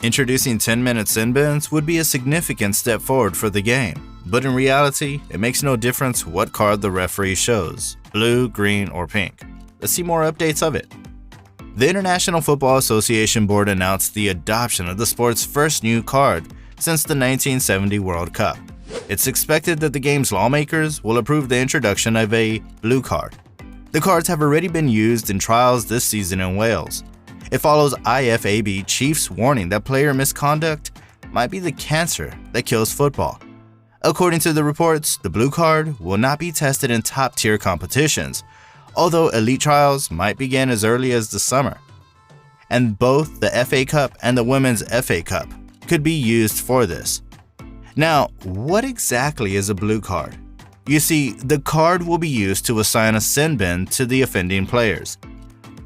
Introducing 10-minute sin bins would be a significant step forward for the game, but in reality, it makes no difference what card the referee shows, blue, green, or pink. Let's see more updates of it. The International Football Association Board announced the adoption of the sport's first new card since the 1970 World Cup. It's expected that the game's lawmakers will approve the introduction of a blue card. The cards have already been used in trials this season in Wales. It follows IFAB chief's warning that player misconduct might be the cancer that kills football. According to the reports, the blue card will not be tested in top-tier competitions, although elite trials might begin as early as the summer. And both the FA Cup and the Women's FA Cup could be used for this. Now, what exactly is a blue card? You see, the card will be used to assign a sin bin to the offending players.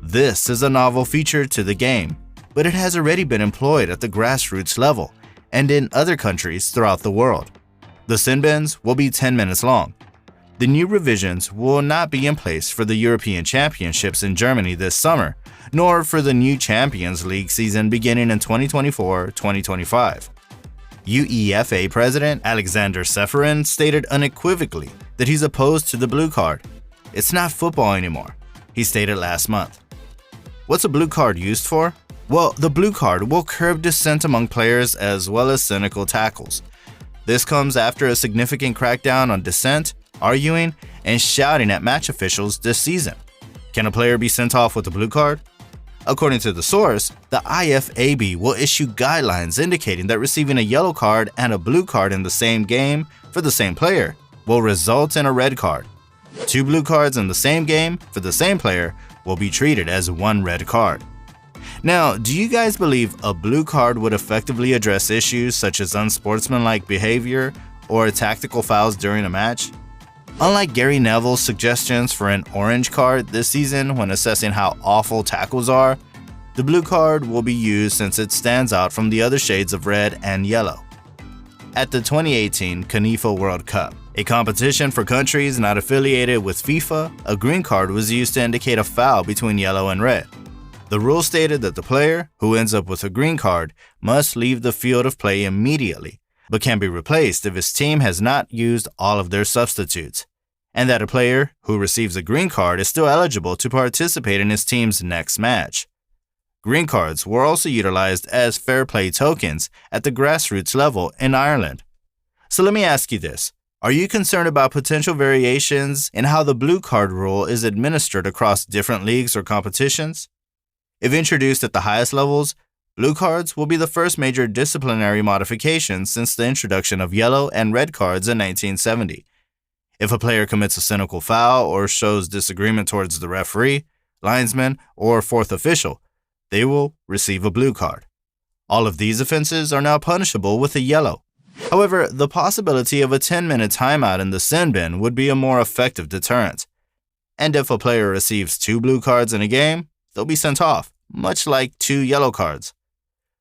This is a novel feature to the game, but it has already been employed at the grassroots level and in other countries throughout the world. The sin bins will be 10 minutes long. The new revisions will not be in place for the European Championships in Germany this summer, nor for the new Champions League season beginning in 2024-2025. UEFA President Alexander Seferin stated unequivocally that he's opposed to the blue card. It's not football anymore, he stated last month. What's a blue card used for? Well, the blue card will curb dissent among players as well as cynical tackles. This comes after a significant crackdown on dissent, arguing, and shouting at match officials this season. Can a player be sent off with a blue card? According to the source, the IFAB will issue guidelines indicating that receiving a yellow card and a blue card in the same game for the same player will result in a red card. 2 blue cards in the same game for the same player will be treated as 1 red card. Now, do you guys believe a blue card would effectively address issues such as unsportsmanlike behavior or tactical fouls during a match? Unlike Gary Neville's suggestions for an orange card this season when assessing how awful tackles are, the blue card will be used since it stands out from the other shades of red and yellow. At the 2018 CONIFA World Cup, a competition for countries not affiliated with FIFA, a green card was used to indicate a foul between yellow and red. The rule stated that the player, who ends up with a green card, must leave the field of play immediately, but can be replaced if his team has not used all of their substitutes, and that a player who receives a green card is still eligible to participate in his team's next match. Green cards were also utilized as fair play tokens at the grassroots level in Ireland. So let me ask you this. Are you concerned about potential variations in how the blue card rule is administered across different leagues or competitions? If introduced at the highest levels, blue cards will be the first major disciplinary modification since the introduction of yellow and red cards in 1970. If a player commits a cynical foul or shows disagreement towards the referee, linesman, or fourth official, they will receive a blue card. All of these offenses are now punishable with a yellow. However, the possibility of a 10-minute timeout in the sin bin would be a more effective deterrent. And if a player receives 2 blue cards in a game, they'll be sent off, much like 2 yellow cards.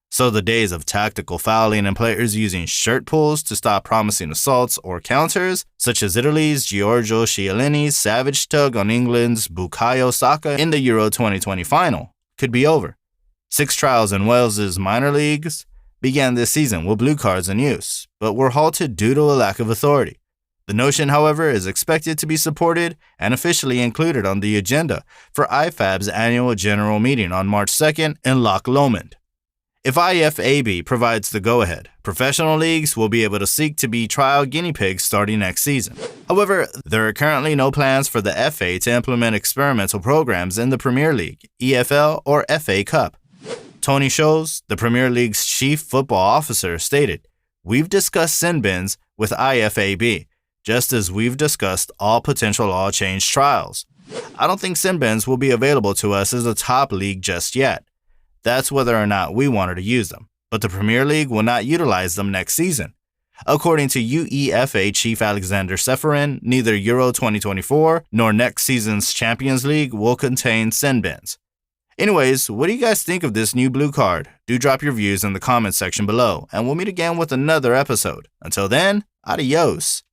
So the days of tactical fouling and players using shirt pulls to stop promising assaults or counters, such as Italy's Giorgio Chiellini's savage tug on England's Bukayo Saka in the Euro 2020 final, could be over. 6 trials in Wales's minor leagues began this season with blue cards in use, but were halted due to a lack of authority. The notion, however, is expected to be supported and officially included on the agenda for IFAB's annual general meeting on March 2nd in Loch Lomond. If IFAB provides the go-ahead, professional leagues will be able to seek to be trial guinea pigs starting next season. However, there are currently no plans for the FA to implement experimental programs in the Premier League, EFL, or FA Cup. Tony Scholes, the Premier League's chief football officer, stated, "We've discussed sin bins with IFAB, just as we've discussed all potential law change trials. I don't think sin bins will be available to us as a top league just yet. That's whether or not we wanted to use them, but the Premier League will not utilize them next season." According to UEFA chief Alexander Seferin, neither Euro 2024 nor next season's Champions League will contain sin bins. Anyways, what do you guys think of this new blue card? Do drop your views in the comments section below, and we'll meet again with another episode. Until then, adios.